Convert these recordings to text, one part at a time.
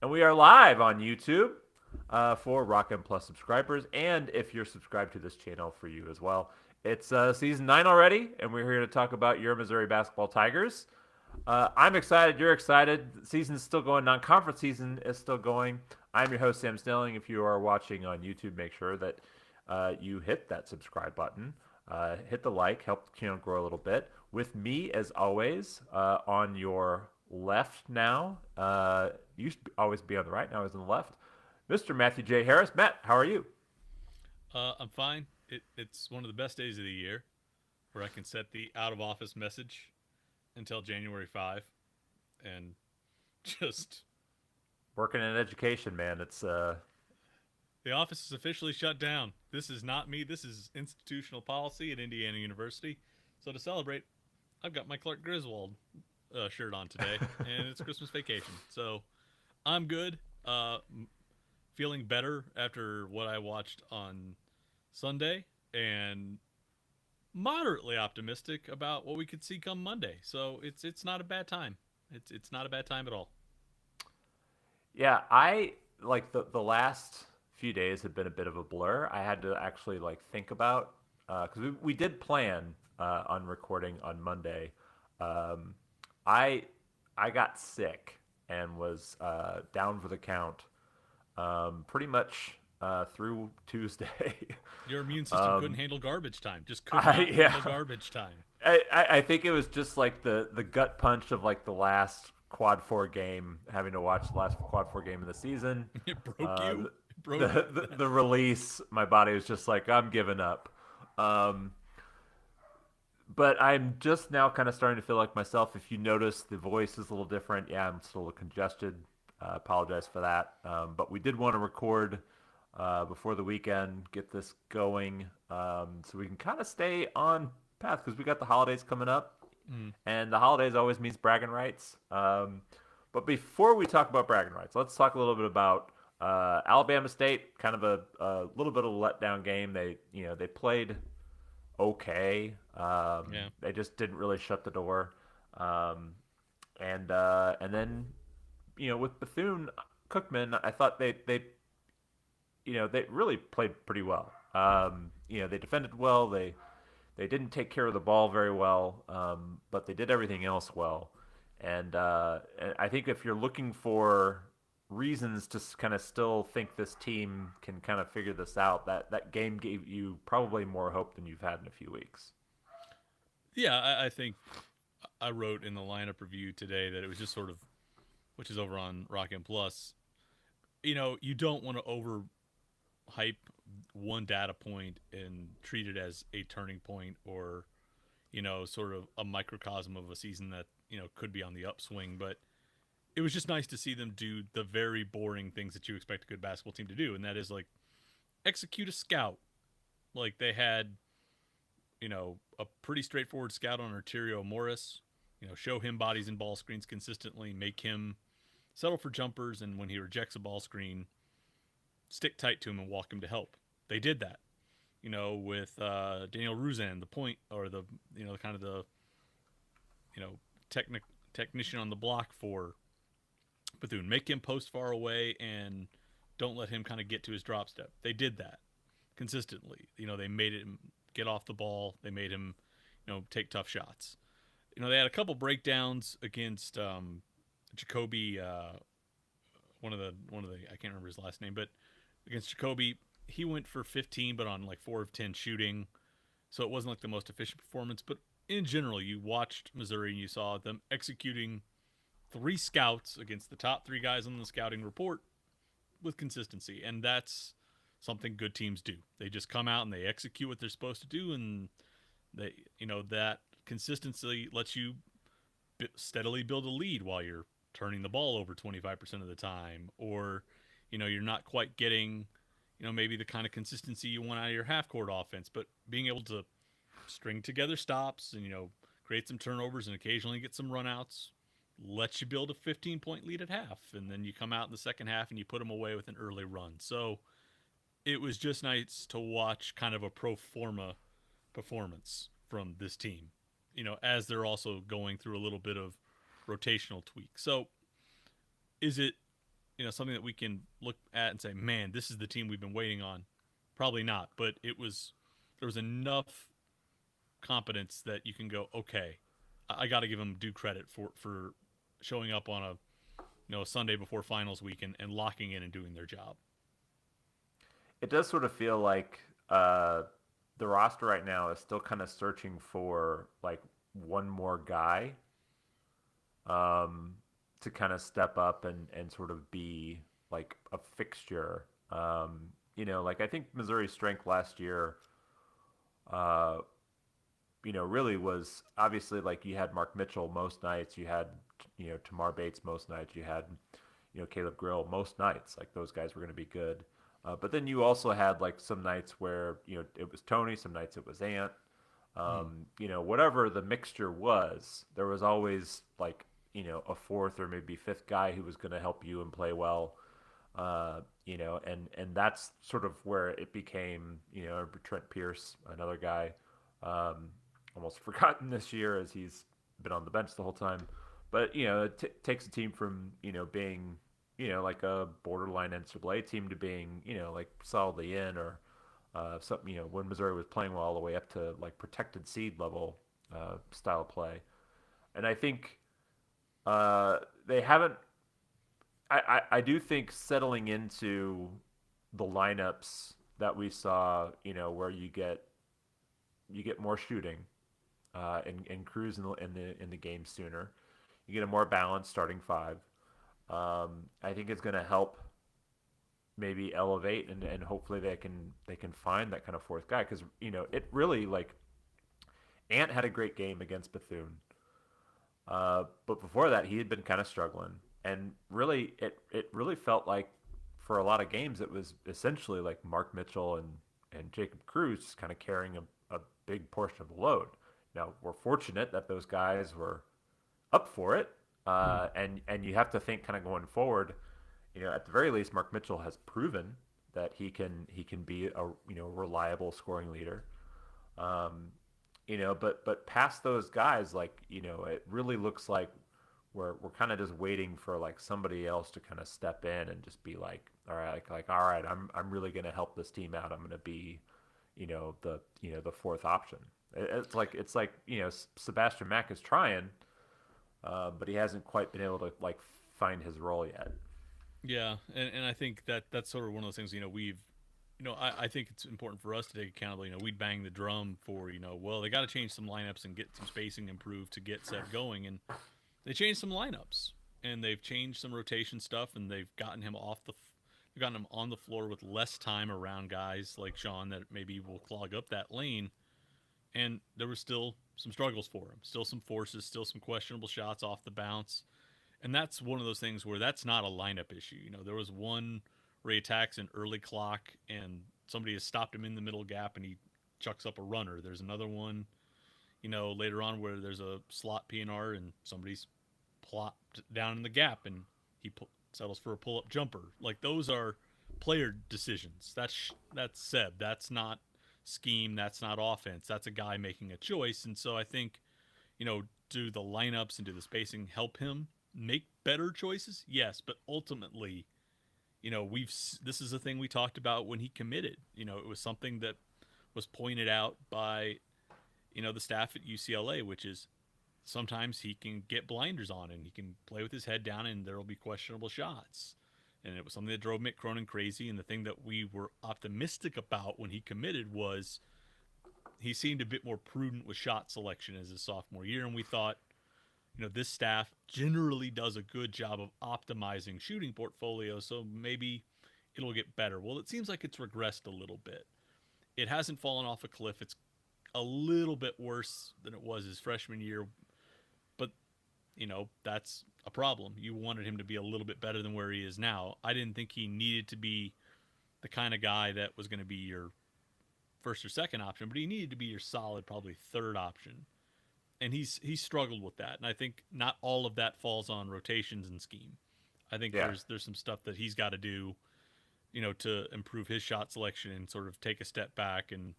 And we are live on YouTube for Rockin' Plus subscribers, and if you're subscribed to this channel, for you as well. It's season 9 already, and we're here to talk about your Missouri basketball Tigers. I'm excited. You're excited. The season's still going. Non-conference season is still going. I'm your host, Sam Snelling. If you are watching on YouTube, make sure that you hit that subscribe button. Hit the like. Help the channel grow a little bit. With me, as always, on your left now. Used to always be on the right. Now he's on the left. Mr. Matthew J. Harris. Matt, how are you? I'm fine. It's one of the best days of the year where I can set the out of office message until January 5 and just Working in education, man. It's the office is officially shut down. This is not me. This is institutional policy at Indiana University. So to celebrate, I've got my Clark Griswold shirt on today, and it's Christmas vacation. So I'm good. Feeling better after what I watched on Sunday, and moderately optimistic about what we could see come Monday. So it's not a bad time. It's not a bad time at all. yeah. I like the last few days have been a bit of a blur. I had to actually like think about because we did plan on recording on Monday. Um, I I got sick and was down for the count pretty much through Tuesday. Your immune system couldn't um, handle garbage time. Just could not handle yeah, garbage time. I think it was just like the gut punch of like the last quad four game, having to watch the last quad four game of the season. It broke Uh, you. It broke. the release, my body was just like, I'm giving up. Um, but I'm just now kind of starting to feel like myself. If you notice, the voice is a little different. Yeah, I'm still congested. Apologize for that. But we did want to record before the weekend, get this going, so we can kind of stay on path because we got the holidays coming up, Mm. and the holidays always means bragging rights. But before we talk about bragging rights, let's talk a little bit about Alabama State. Kind of a little bit of a letdown game. They played okay. Yeah. They just didn't really shut the door. Um, and then with Bethune Cookman, I thought they really played pretty well. They defended well. They didn't take care of the ball very well, but they did everything else well. And I think if you're looking for reasons to kind of still think this team can kind of figure this out, that game gave you probably more hope than you've had in a few weeks. Yeah, I think I wrote in the lineup review today that it was just sort of, which is over on Rockin' Plus. You don't want to overhype one data point and treat it as a turning point or, sort of a microcosm of a season that, could be on the upswing. But it was just nice to see them do the very boring things that you expect a good basketball team to do. And that is like execute a scout. Like they had, a pretty straightforward scout on Arterio Morris, show him bodies and ball screens consistently, make him settle for jumpers, and when he rejects a ball screen, stick tight to him and walk him to help. They did that, with Daniel Ruzan, the point or the kind of the you know technician on the block for Bethune. Make him post far away and don't let him kind of get to his drop step. They did that consistently. They made him get off the ball. They made him, take tough shots. They had a couple breakdowns against Jacoby. One of the I can't remember his last name, but against Jacoby, he went for 15, but on like 4 of 10 shooting. So it wasn't like the most efficient performance. But in general, you watched Missouri and you saw them executing 3 scouts against the top 3 guys on the scouting report with consistency. And that's something good teams do. They just come out and they execute what they're supposed to do. And that consistency lets you steadily build a lead while you're turning the ball over 25% of the time, or you're not quite getting maybe the kind of consistency you want out of your half court offense, but being able to string together stops and create some turnovers and occasionally get some runouts lets you build a 15-point lead at half, and then you come out in the second half and you put them away with an early run. So it was just nice to watch kind of a pro forma performance from this team, as they're also going through a little bit of rotational tweak. So is it something that we can look at and say, man, this is the team we've been waiting on. Probably not, but there was enough competence that you can go, okay, I got to give them due credit for showing up on a Sunday before finals week and locking in and doing their job. It does sort of feel like the roster right now is still kind of searching for like one more guy um, to kind of step up and sort of be like a fixture. Like I think Missouri's strength last year, uh, really was obviously like you had Mark Mitchell most nights, you had, Tamar Bates most nights, you had, Caleb Grill most nights. Like those guys were going to be good. But then you also had like some nights where, it was Tony, some nights it was Ant. Hmm. Whatever the mixture was, there was always like, a fourth or maybe fifth guy who was going to help you and play well. And that's sort of where it became, Trent Pierce, another guy, um, almost forgotten this year as he's been on the bench the whole time. But it takes a team from being like a borderline NCAA team to being like solidly in or something when Missouri was playing well all the way up to like protected seed level style of play. And I think they haven't. I do think settling into the lineups that we saw, where you get more shooting and cruise in the game sooner. You get a more balanced starting five. I think it's going to help maybe elevate and hopefully they can find that kind of fourth guy because it really like Ant had a great game against Bethune, but before that he had been kind of struggling and really it really felt like for a lot of games it was essentially like Mark Mitchell and Jacob Cruz kind of carrying a big portion of the load. Now we're fortunate that those guys were up for it, and you have to think kind of going forward. At the very least, Mark Mitchell has proven that he can be a reliable scoring leader. Um, but past those guys, like it really looks like we're kind of just waiting for like somebody else to kind of step in and just be all right, all right, I'm really gonna help this team out. I'm gonna be, the fourth option. It's like Sebastian Mack is trying, but he hasn't quite been able to like find his role yet. Yeah, and I think that's sort of one of those things. I think it's important for us to take accountability. We'd bang the drum for well, they got to change some lineups and get some spacing improved to get set going, and they changed some lineups and they've changed some rotation stuff, and they've gotten him they've gotten him on the floor with less time around guys like Sean that maybe will clog up that lane. And there were still some struggles for him, still some forces, still some questionable shots off the bounce. And that's one of those things where that's not a lineup issue. There was one where he attacks an early clock and somebody has stopped him in the middle gap and he chucks up a runner. There's another one, later on where there's a slot PNR and somebody's plopped down in the gap and he settles for a pull up jumper. Like those are player decisions. That's Seb. That's not scheme. That's not offense. That's a guy making a choice. And so I think, do the lineups and do the spacing help him make better choices? Yes, but ultimately, this is a thing we talked about when he committed. It was something that was pointed out by the staff at UCLA, which is sometimes he can get blinders on and he can play with his head down and there will be questionable shots. And it was something that drove Mick Cronin crazy. And the thing that we were optimistic about when he committed was he seemed a bit more prudent with shot selection as his sophomore year. And we thought, this staff generally does a good job of optimizing shooting portfolios, so maybe it'll get better. Well, it seems like it's regressed a little bit. It hasn't fallen off a cliff. It's a little bit worse than it was his freshman year, but that's a problem. You wanted him to be a little bit better than where he is now. I didn't think he needed to be the kind of guy that was going to be your first or second option, but he needed to be your solid, probably third option. And he's struggled with that. And I think not all of that falls on rotations and scheme. I think Yeah, there's some stuff that he's got to do, to improve his shot selection and sort of take a step back and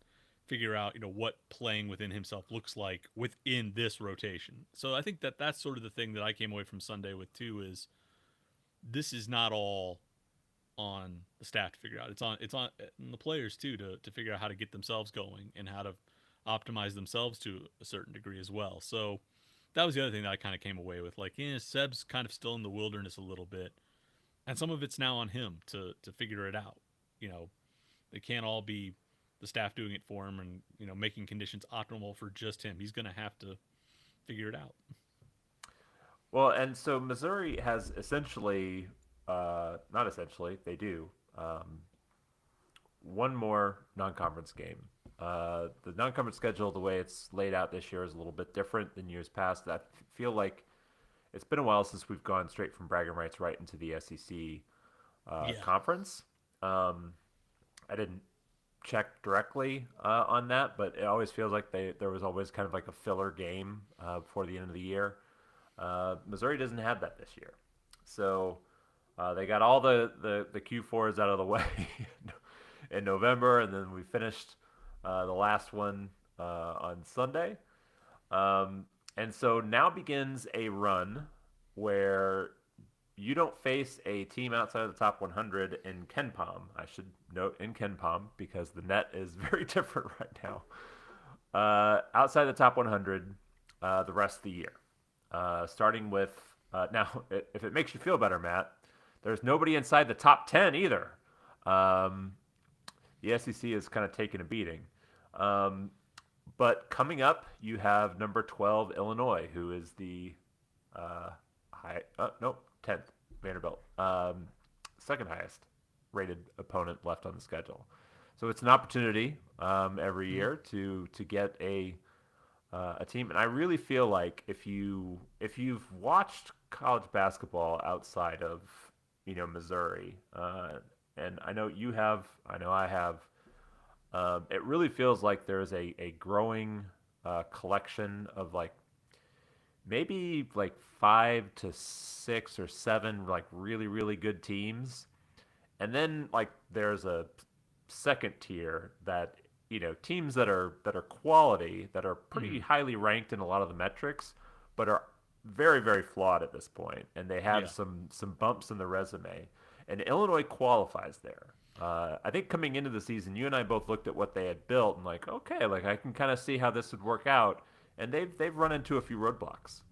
figure out, what playing within himself looks like within this rotation. So I think that's sort of the thing that I came away from Sunday with too is this is not all on the staff to figure out. It's on the players too to figure out how to get themselves going and how to optimize themselves to a certain degree as well. So that was the other thing that I kind of came away with. Like, yeah, Seb's kind of still in the wilderness a little bit, and some of it's now on him to figure it out. You know, it can't all be the staff doing it for him and making conditions optimal for just him. He's going to have to figure it out. Well, and so Missouri has essentially, not essentially, they do, one more non-conference game. The non-conference schedule, the way it's laid out this year, is a little bit different than years past. I feel like it's been a while since we've gone straight from Braggin Rights right into the SEC Yeah. conference. I didn't check directly on that, but it always feels like there was always kind of like a filler game before the end of the year. Missouri doesn't have that this year, so they got all the Q4s out of the way in November, and then we finished the last one on Sunday. And so now begins a run where you don't face a team outside of the top 100 in Ken Palm. I should note in Ken Palm because the net is very different right now. Outside the top 100 the rest of the year. Starting with, now, if it makes you feel better, Matt, there's nobody inside the top 10 either. The SEC is kind of taking a beating. But coming up, you have number 12, Illinois, who is the nope, 10th, Vanderbilt. Second highest rated opponent left on the schedule. So it's an opportunity every year to get a team, and I really feel like if you've watched college basketball outside of Missouri, and I know you have, I know I have, it really feels like there's a growing collection of like maybe like 5 to 6 or 7 like really good teams, and then like there's a second tier that teams that are quality, that are pretty highly ranked in a lot of the metrics, but are very flawed at this point, and they have Yeah. some bumps in the resume. And Illinois qualifies there. I think coming into the season, you and I both looked at what they had built and like, okay, like I can kind of see how this would work out, and they've run into a few roadblocks.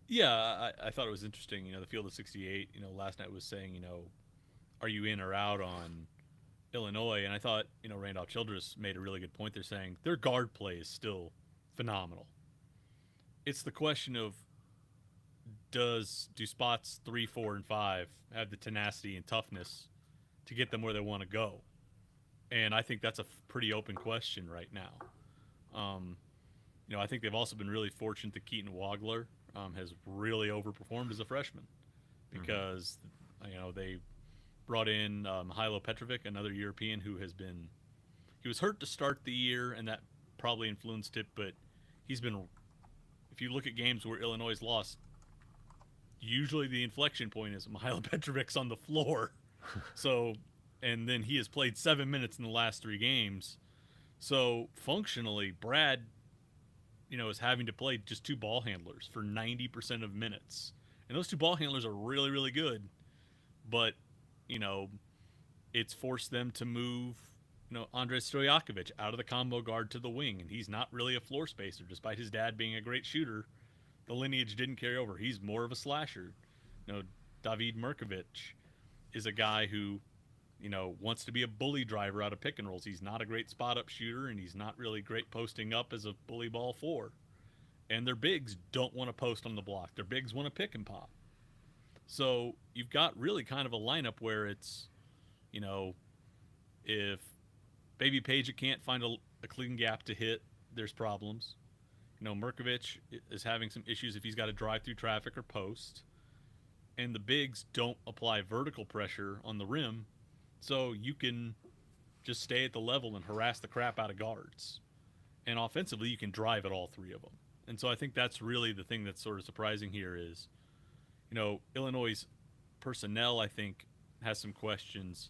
Yeah, I thought it was interesting. The Field of 68, last night was saying, are you in or out on Illinois? And I thought, Randolph Childress made a really good point. They're saying their guard play is still phenomenal. It's the question of do spots 3, 4, and 5 have the tenacity and toughness to get them where they want to go? And I think that's a pretty open question right now. I think they've also been really fortunate that Keaton Wagler has really overperformed as a freshman because they brought in Mihajlo Petrovic, another European who he was hurt to start the year, and that probably influenced it. But he's been, if you look at games where Illinois lost, usually the inflection point is Mihajlo Petrovic's on the floor. So, and then he has played 7 minutes in the last 3 games. So functionally, Brad, is having to play just 2 ball handlers for 90% of minutes. And those 2 ball handlers are really good. But, it's forced them to move, Andrej Stojakovic out of the combo guard to the wing. And he's not really a floor spacer, despite his dad being a great shooter. The lineage didn't carry over. He's more of a slasher. David Mirkovic is a guy who, wants to be a bully driver out of pick and rolls. He's not a great spot up shooter, and he's not really great posting up as a bully ball 4. And their bigs don't want to post on the block. Their bigs want to pick and pop. So you've got really kind of a lineup where it's, if Baby Page can't find a clean gap to hit, there's problems. Mirkovic is having some issues if he's got to drive through traffic or post. And the bigs don't apply vertical pressure on the rim, so you can just stay at the level and harass the crap out of guards. And offensively, you can drive at all 3 of them. And so I think that's really the thing that's sort of surprising here is, Illinois' personnel, I think, has some questions.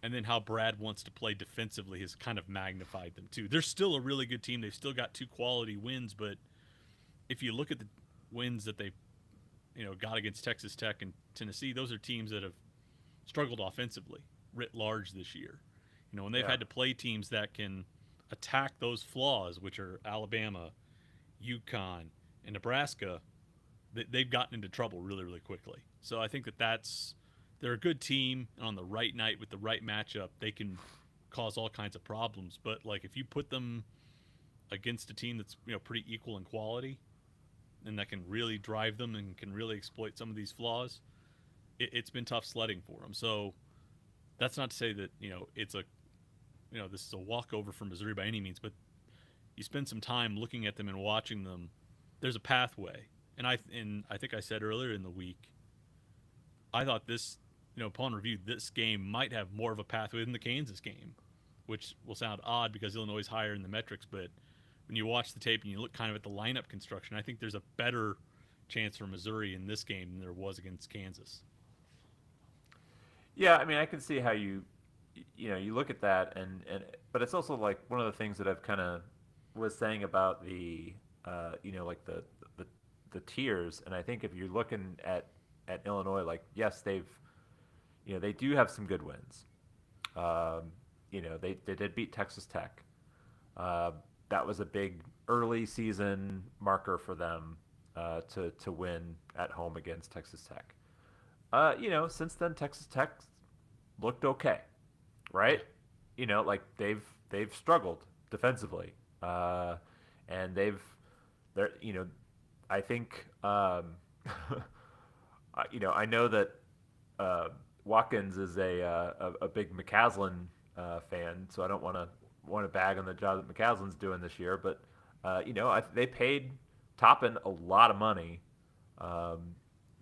And then how Brad wants to play defensively has kind of magnified them too. They're still a really good team. They've still got 2 quality wins, but if you look at the wins that they got against Texas Tech and Tennessee, those are teams that have struggled offensively writ large this year. When they've had to play teams that can attack those flaws, which are Alabama, UConn, and Nebraska, they've gotten into trouble really, really quickly. So I think they're a good team, and on the right night with the right matchup, they can cause all kinds of problems. But like if you put them against a team that's pretty equal in quality, and that can really drive them and can really exploit some of these flaws, it's been tough sledding for them. So that's not to say that it's a this is a walkover for Missouri by any means, but you spend some time looking at them and watching them. There's a pathway, and I think I said earlier in the week, I thought this, upon review, this game might have more of a pathway than the Kansas game, which will sound odd because Illinois is higher in the metrics, but when you watch the tape and you look kind of at the lineup construction, I think there's a better chance for Missouri in this game than there was against Kansas. Yeah, I mean, I can see how you look at that, but it's also like one of the things that I've kind of was saying about the, like the tiers, and I think if you're looking at Illinois, like yes, they do have some good wins. They did beat Texas Tech. That was a big early season marker for them to win at home against Texas Tech. Since then Texas Tech looked okay, right? Like they've struggled defensively, and they're I think I know that Watkins is a big McCaslin fan, so I don't want to bag on the job that McCaslin's doing this year, but they paid Toppin a lot of money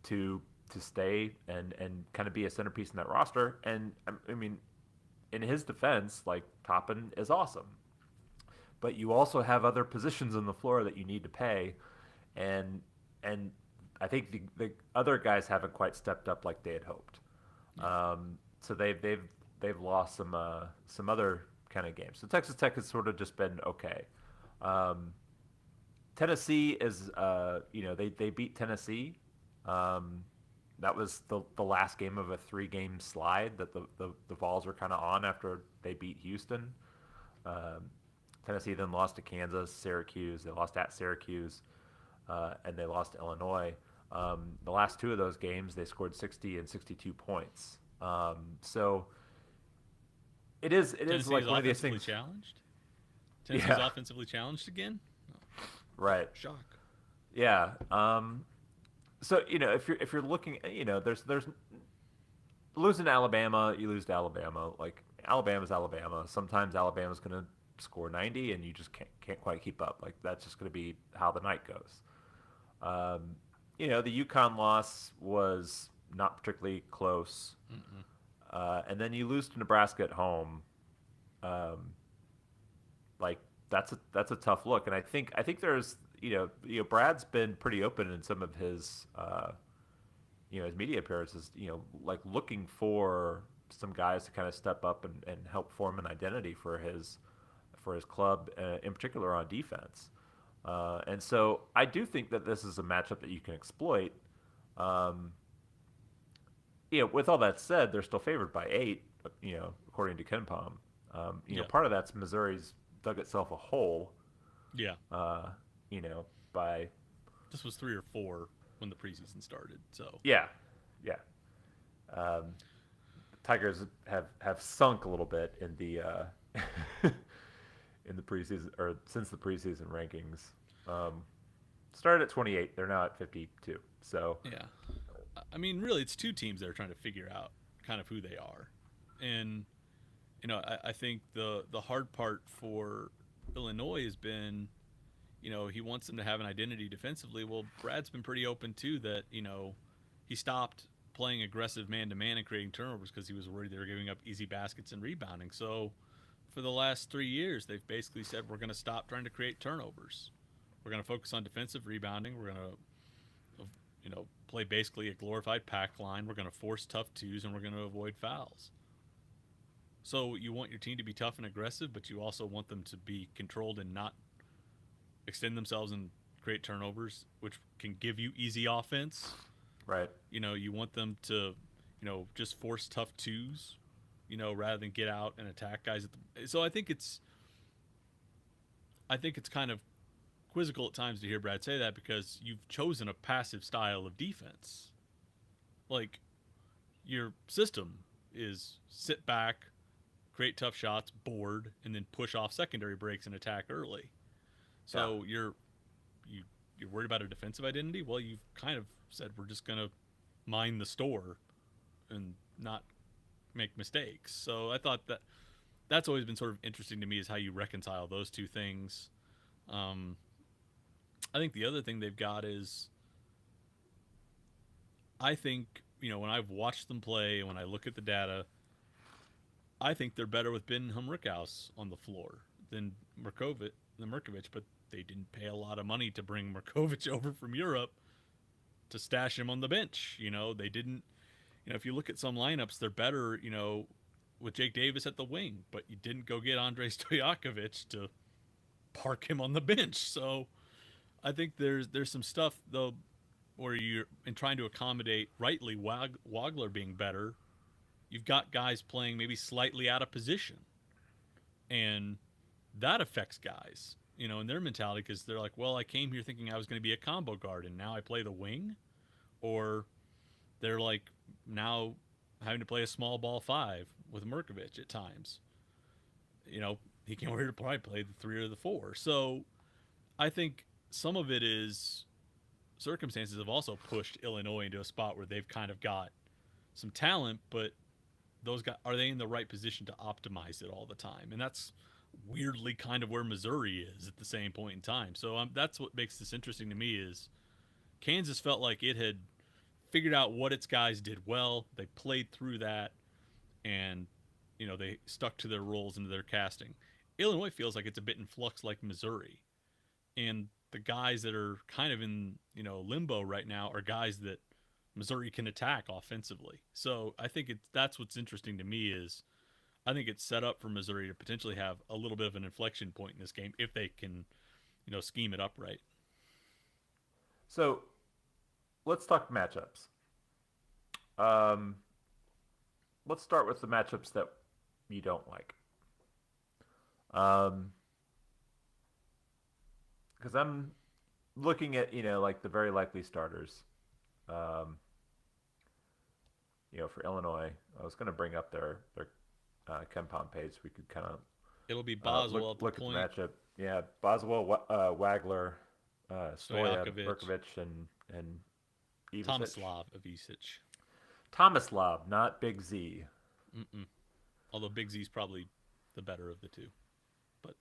to stay and kind of be a centerpiece in that roster. And I mean, in his defense, like Toppin is awesome, but you also have other positions on the floor that you need to pay, and I think the other guys haven't quite stepped up like they had hoped. So they've lost some other kind of games. So Texas Tech has sort of just been okay. Tennessee is they beat Tennessee. That was the last game of a 3-game slide that the Vols were kind of on after they beat Houston. Tennessee then lost to Kansas, Syracuse. They lost at Syracuse, and they lost to Illinois. The last 2 of those games, they scored 60 and 62 points. So it is like one of these things. Challenged? Tennessee's offensively challenged again? Oh. Right. Shock. Yeah. So if you're looking, there's losing to Alabama, you lose to Alabama. Like Alabama's Alabama. Sometimes Alabama's going to score 90, and you just can't quite keep up. Like that's just going to be how the night goes. The UConn loss was not particularly close, and then you lose to Nebraska at home. Like that's a tough look, and I think there's Brad's been pretty open in some of his his media appearances, like looking for some guys to kind of step up and help form an identity for his club, in particular on defense. And so I do think that this is a matchup that you can exploit. With all that said, they're still favored by 8, according to KenPom. Part of that's Missouri's dug itself a hole. Yeah. By this was 3 or 4 when the preseason started. So yeah. Tigers have sunk a little bit in the in the preseason, or since the preseason rankings. Started at 28, they're now at 52. So yeah, I mean, really, it's 2 teams that are trying to figure out kind of who they are, and I think the hard part for Illinois has been, he wants them to have an identity defensively. Well, Brad's been pretty open too that he stopped playing aggressive man-to-man and creating turnovers because he was worried they were giving up easy baskets and rebounding. So for the last 3 years, they've basically said we're going to stop trying to create turnovers. We're going to focus on defensive rebounding. We're going to play basically a glorified pack line. We're going to force tough twos, and we're going to avoid fouls. So you want your team to be tough and aggressive, but you also want them to be controlled and not extend themselves and create turnovers, which can give you easy offense. Right. You want them to, just force tough twos, rather than get out and attack guys. So I think it's kind of quizzical at times to hear Brad say that because you've chosen a passive style of defense. Like your system is sit back, create tough shots, board, and then push off secondary breaks and attack early. Yeah. So you you're worried about a defensive identity. Well, you've kind of said we're just gonna mine the store and not make mistakes. So I thought that's always been sort of interesting to me is how you reconcile those two things. Um, I think the other thing they've got is I think when I've watched them play and when I look at the data, I think they're better with Ben Humrickhouse on the floor than Merkovich, but they didn't pay a lot of money to bring Merkovich over from Europe to stash him on the bench. They didn't. If you look at some lineups, they're better. With Jake Davis at the wing, but you didn't go get Andrei Stojakovic to park him on the bench. So I think there's some stuff though where you're in trying to accommodate rightly Wagler being better. You've got guys playing maybe slightly out of position, and that affects guys, in their mentality because they're like, well, I came here thinking I was going to be a combo guard, and now I play the wing, or they're like now having to play a small ball five with Merkovich at times. He came over here to probably play the three or the four. So I think some of it is circumstances have also pushed Illinois into a spot where they've kind of got some talent, but those guys, are they in the right position to optimize it all the time? And that's weirdly kind of where Missouri is at the same point in time. So that's what makes this interesting to me is Kansas felt like it had figured out what its guys did well. They played through that, and they stuck to their roles and their casting. Illinois feels like it's a bit in flux, like Missouri, and the guys that are kind of in limbo right now are guys that Missouri can attack offensively. So I think that's what's interesting to me is I think it's set up for Missouri to potentially have a little bit of an inflection point in this game if they can scheme it up right. So let's talk matchups. Um, let's start with the matchups that you don't like. Because I'm looking at like the very likely starters. Um, for Illinois, I was going to bring up their KenPom page. We could kind of It'll be Boswell at the look point. at the matchup. Yeah, Boswell, Wagler, Stoya, Stojakovic, Berkovich, and Ivisic. Tomislav Ivisic. Tomislav, not Big Z. Mm-mm. Although Big Z's probably the better of the two, but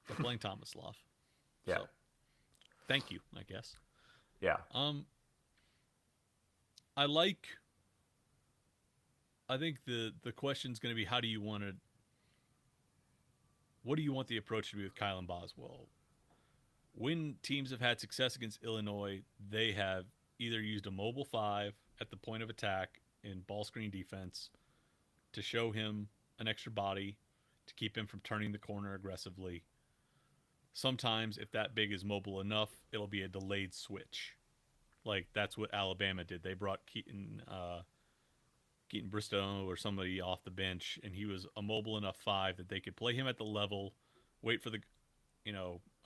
they're playing Tomislav. Yeah. So, thank you, I guess. Yeah. I think the question's going to be what do you want the approach to be with Kylan Boswell? When teams have had success against Illinois, they have either used a mobile five at the point of attack in ball screen defense to show him an extra body to keep him from turning the corner aggressively. Sometimes, if that big is mobile enough, it'll be a delayed switch. Like that's what Alabama did. They brought Keaton Bristow or somebody off the bench, and he was a mobile enough five that they could play him at the level, wait for the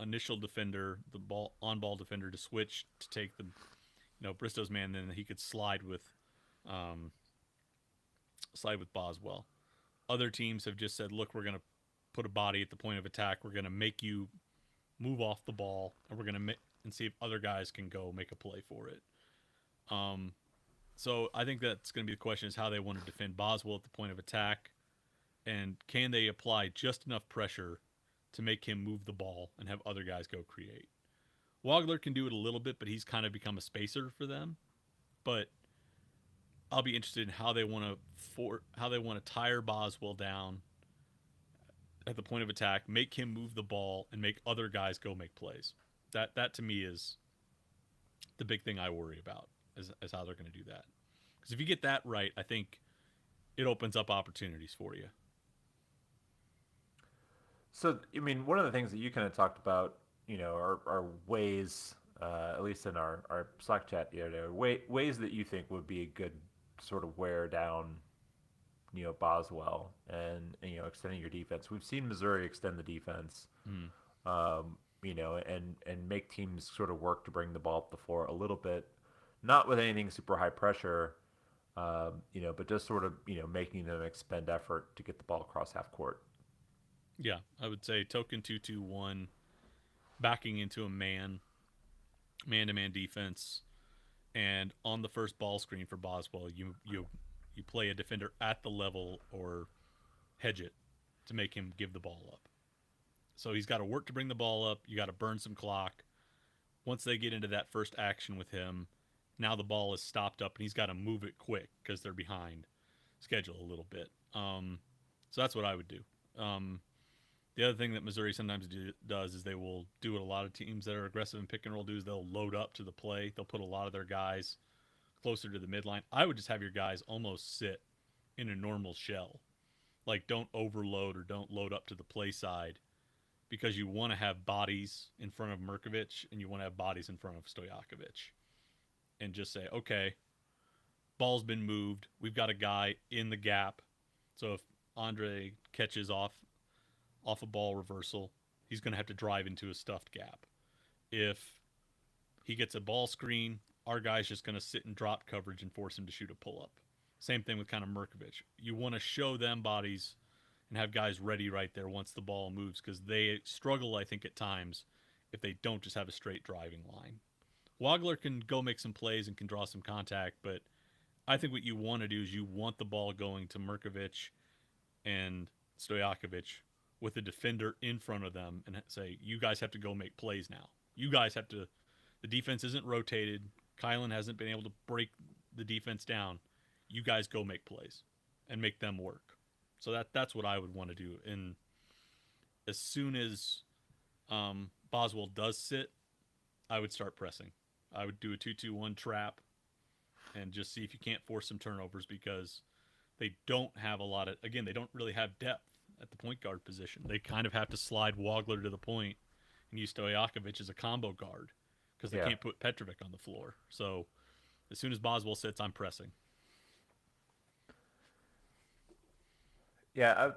initial defender, the ball defender to switch to take the Bristow's man, then he could slide with Boswell. Other teams have just said, look, we're going to put a body at the point of attack. We're going to make you move off the ball, and we're going to and see if other guys can go make a play for it. So I think that's going to be the question is how they want to defend Boswell at the point of attack, and can they apply just enough pressure to make him move the ball and have other guys go create. Wagler can do it a little bit, but he's kind of become a spacer for them. But I'll be interested in how they want to tire Boswell down at the point of attack, make him move the ball, and make other guys go make plays. That to me is the big thing I worry about is how they're going to do that. Because if you get that right, I think it opens up opportunities for you. So, I mean, one of the things that you kind of talked about, are ways at least in our Slack chat the other day, ways that you think would be a good sort of wear down, Boswell and extending your defense. We've seen Missouri extend the defense, Mm. and make teams sort of work to bring the ball up the floor a little bit, not with anything super high pressure, but just sort of making them expend effort to get the ball across half court. Yeah, I would say token 2-2-1, backing into a man-to-man defense, and on the first ball screen for Boswell, you play a defender at the level or hedge it to make him give the ball up. So he's got to work to bring the ball up. You got to burn some clock. Once they get into that first action with him, now the ball is stopped up and he's got to move it quick because they're behind schedule a little bit. So that's what I would do. The other thing that Missouri sometimes does is they will do what a lot of teams that are aggressive in pick and roll do is they'll load up to the play. They'll put a lot of their guys closer to the midline. I would just have your guys almost sit in a normal shell. Like, don't overload or don't load up to the play side because you want to have bodies in front of Merkovich and you want to have bodies in front of Stojakovic. And just say, okay, ball's been moved. We've got a guy in the gap. So if Andre catches off a ball reversal, he's going to have to drive into a stuffed gap. If he gets a ball screen, our guy's just going to sit in drop coverage and force him to shoot a pull-up. Same thing with kind of Merkovich. You want to show them bodies and have guys ready right there once the ball moves because they struggle, I think, at times if they don't just have a straight driving line. Wagler can go make some plays and can draw some contact, but I think what you want to do is you want the ball going to Merkovich and Stojakovic with a defender in front of them and say, you guys have to go make plays now. You guys have to, the defense isn't rotated. Kylan hasn't been able to break the defense down. You guys go make plays and make them work. So that's what I would want to do. And as soon as Boswell does sit, I would start pressing. I would do a 2-2-1 trap and just see if you can't force some turnovers because they don't have a lot of, again, they don't really have depth at the point guard position. They kind of have to slide Wagler to the point and use Stojakovic as a combo guard because they can't put Petrovic on the floor. So as soon as Boswell sits, I'm pressing. Yeah,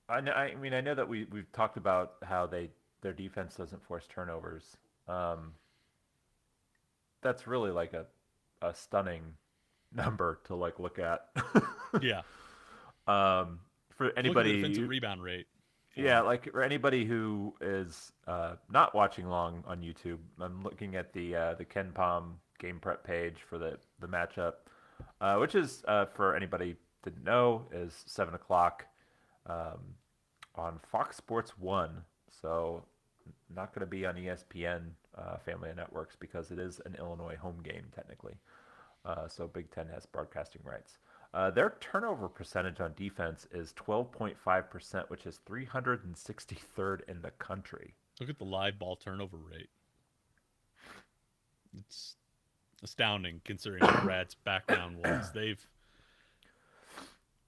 I mean, I know that we've talked about how their defense doesn't force turnovers. That's really like a stunning number to like look at. Yeah. For Look at the anybody, defensive rebound rate. yeah, like for anybody who is not watching long on YouTube, I'm looking at the Ken Palm game prep page for the matchup, which is for anybody didn't know is 7 o'clock on Fox Sports 1. So not going to be on ESPN family of networks because it is an Illinois home game technically. So Big Ten has broadcasting rights. Their turnover percentage on defense is 12.5%, which is 363rd in the country. Look at the live ball turnover rate. It's astounding considering Brad's background was.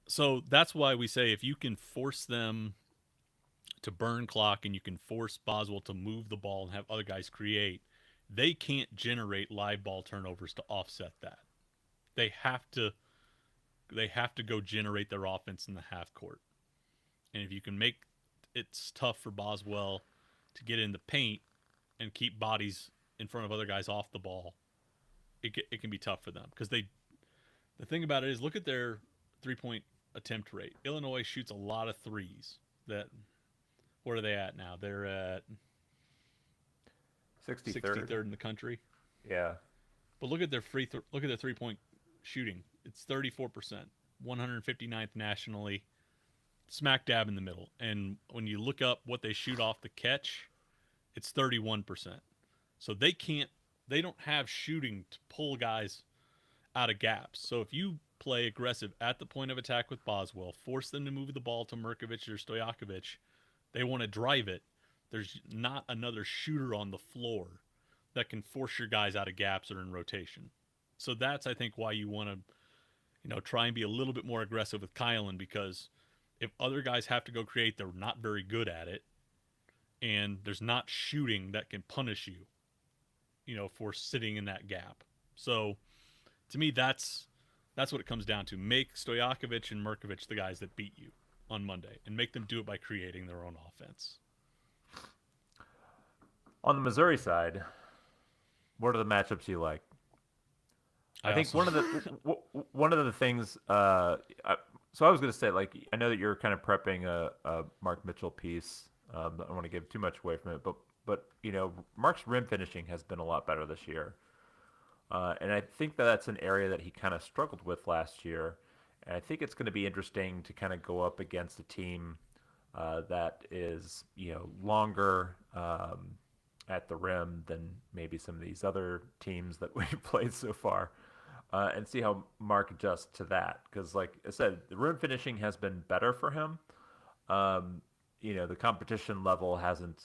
So that's why we say if you can force them to burn clock and you can force Boswell to move the ball and have other guys create, they can't generate live ball turnovers to offset that. They have to go generate their offense in the half court. And if you can make it's tough for Boswell to get in the paint and keep bodies in front of other guys off the ball, it can be tough for them because the thing about it is look at their 3-point attempt rate. Illinois shoots a lot of threes. Where are they at now? They're at 63rd in the country. Yeah. But look at their look at their 3-point shooting. It's 34%, 159th nationally, smack dab in the middle. And when you look up what they shoot off the catch, it's 31%. So they don't have shooting to pull guys out of gaps. So if you play aggressive at the point of attack with Boswell, force them to move the ball to Merkovich or Stojakovic, they want to drive it. There's not another shooter on the floor that can force your guys out of gaps or in rotation. So that's, I think, why you want to, try and be a little bit more aggressive with Kylan because if other guys have to go create, they're not very good at it, and there's not shooting that can punish you. for sitting in that gap. So to me, that's what it comes down to. Make Stojakovic and Mrkovic the guys that beat you on Monday, and make them do it by creating their own offense. On the Missouri side, what are the matchups you like? I I think also one of the things. So I was going to say, like, I know that you're kind of prepping a Mark Mitchell piece. I don't want to give too much away from it, but Mark's rim finishing has been a lot better this year, and I think that that's an area that he kind of struggled with last year. And I think it's going to be interesting to kind of go up against a team that is longer at the rim than maybe some of these other teams that we've played so far, and see how Mark adjusts to that. Because, like I said, the rim finishing has been better for him. The competition level hasn't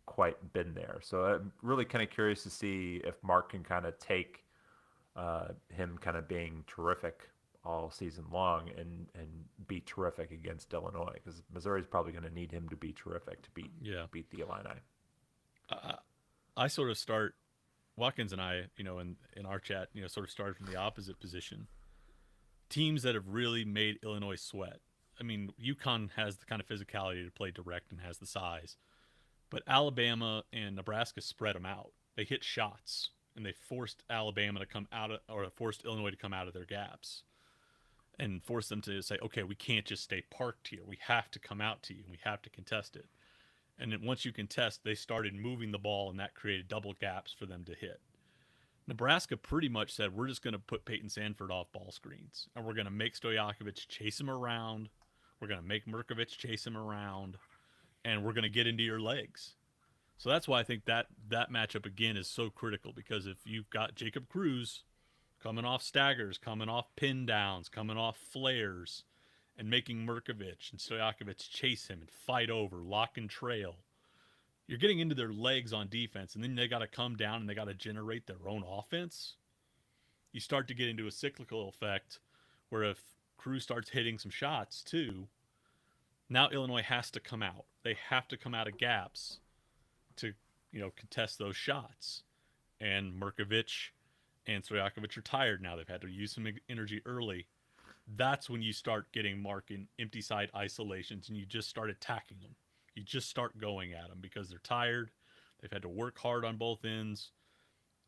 quite been there. So I'm really kind of curious to see if Mark can kind of take him kind of being terrific all season long and be terrific against Illinois, because Missouri's probably going to need him to be terrific to yeah. beat the Illini. I, I sort of start Watkins and I, in our chat, sort of started from the opposite position. Teams that have really made Illinois sweat. I mean, UConn has the kind of physicality to play direct and has the size, but Alabama and Nebraska spread them out. They hit shots and they forced Alabama to come out of, or forced Illinois to come out of their gaps and forced them to say, okay, we can't just stay parked here. We have to come out to you and we have to contest it. And then once you contest, they started moving the ball, and that created double gaps for them to hit. Nebraska pretty much said, we're just going to put Peyton Sandford off ball screens, and we're going to make Stojakovic chase him around. We're going to make Mrkovic chase him around, and we're going to get into your legs. So that's why I think that matchup, again, is so critical, because if you've got Jacob Cruz coming off staggers, coming off pin downs, coming off flares, and making Mrkovic and Stojakovic chase him and fight over, lock and trail, you're getting into their legs on defense, and then they got to come down and they got to generate their own offense. You start to get into a cyclical effect where if Cruz starts hitting some shots too, now Illinois has to come out. They have to come out of gaps to, contest those shots. And Mrkovic and Stojakovic are tired now. They've had to use some energy early. That's when you start getting Mark in empty side isolations, and you just start attacking them. You just start going at them because they're tired. They've had to work hard on both ends,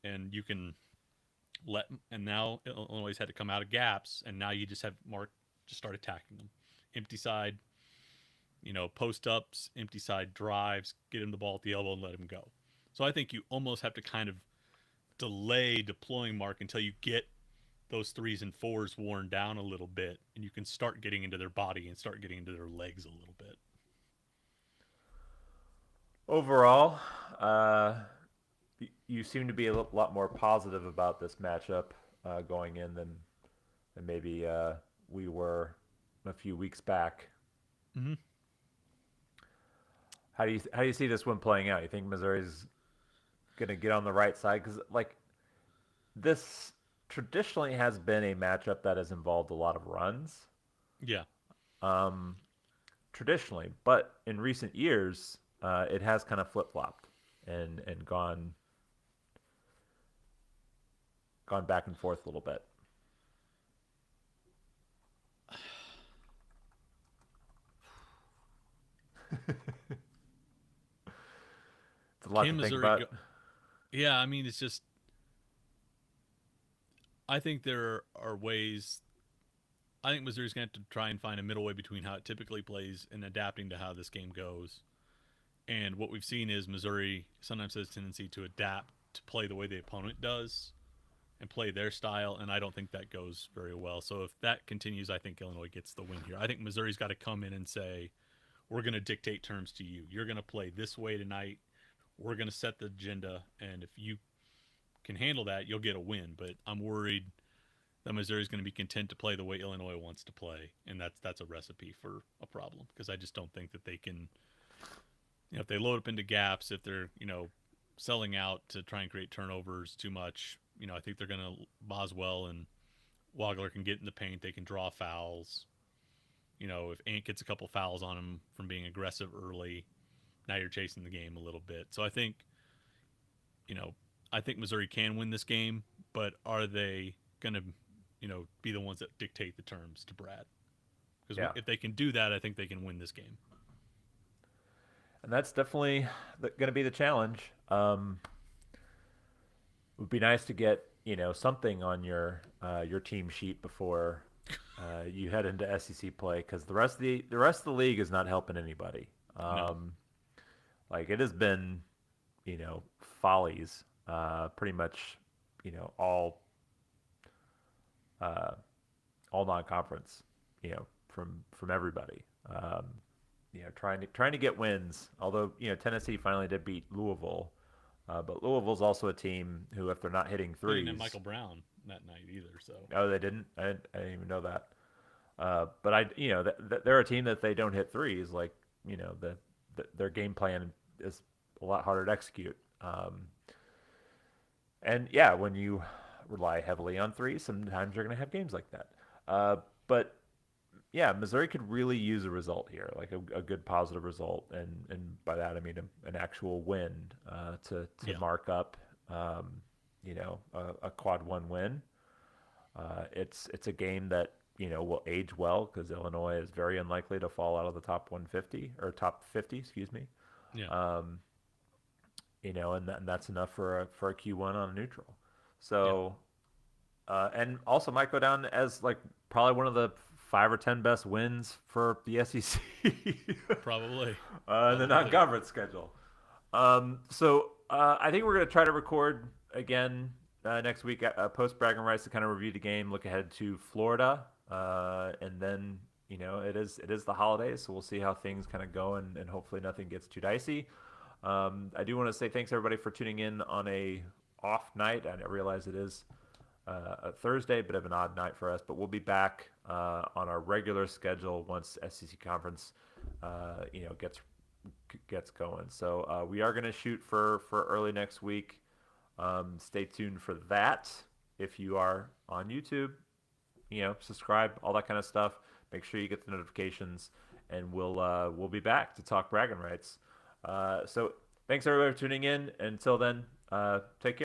and you can and now Illinois had to come out of gaps, and now you just have Mark just start attacking them. Empty side, post ups, empty side drives, get him the ball at the elbow and let him go. So I think you almost have to kind of delay deploying Mark until you get those threes and fours worn down a little bit, and you can start getting into their body and start getting into their legs a little bit. Overall, you seem to be a lot more positive about this matchup going in than maybe we were a few weeks back. Mm-hmm. How do you see this one playing out? You think Missouri's going to get on the right side? Because, like, this traditionally has been a matchup that has involved a lot of runs. Yeah. Traditionally, but in recent years, it has kind of flip flopped and gone back and forth a little bit. It's a lot to think about. Yeah, I mean, it's just. I think there are ways. I think Missouri's going to have to try and find a middle way between how it typically plays and adapting to how this game goes. And what we've seen is Missouri sometimes has a tendency to adapt to play the way the opponent does and play their style, and I don't think that goes very well. So if that continues, I think Illinois gets the win here. I think Missouri's got to come in and say, we're going to dictate terms to you. You're going to play this way tonight. We're going to set the agenda, and if you can handle that, you'll get a win. But I'm worried that Missouri's going to be content to play the way Illinois wants to play, and that's a recipe for a problem, because I just don't think that they can, if they load up into gaps, if they're, selling out to try and create turnovers too much, I think they're going to, Boswell and Wagler can get in the paint, they can draw fouls. If Ant gets a couple fouls on him from being aggressive early, now you're chasing the game a little bit. So I think, I think Missouri can win this game, but are they going to, be the ones that dictate the terms to Brad? Because Yeah, if they can do that, I think they can win this game. and that's definitely going to be the challenge. It would be nice to get something on your team sheet before you head into SEC play because the rest of the league is not helping anybody. No. Like it has been follies pretty much all uh, all non-conference from everybody. Trying to get wins. Although Tennessee finally did beat Louisville, but Louisville's also a team who, if they're not hitting They didn't have threes, Michael Brown that night either. So oh, they didn't. I didn't even know that. But they're a team that they don't hit threes. Like their game plan is a lot harder to execute. And yeah, when you rely heavily on threes, sometimes you're going to have games like that. But yeah, Missouri could really use a result here, like a good positive result, and by that I mean an actual win to yeah, mark up, a quad one win. It's a game that will age well because Illinois is very unlikely to fall out of the top 150 or top 50, excuse me. yeah, Um, and that's enough for a Q1 on a neutral. yeah. So and also might go down as like probably one of the 5 or 10 best wins for the SEC Probably, in the probably. non-conference schedule. So I think we're going to try to record again next week, post Braggin Rights, to kind of review the game, look ahead to Florida, and then it is the holidays, so we'll see how things kind of go, and hopefully nothing gets too dicey. I do want to say thanks everybody for tuning in on a off night. I realize it is a Thursday, bit of an odd night for us, but we'll be back on our regular schedule once SEC conference, gets going. So we are going to shoot for early next week. Stay tuned for that. If you are on YouTube, subscribe, all that kind of stuff. Make sure you get the notifications, and we'll be back to talk bragging rights. So thanks everybody for tuning in. Until then, take care.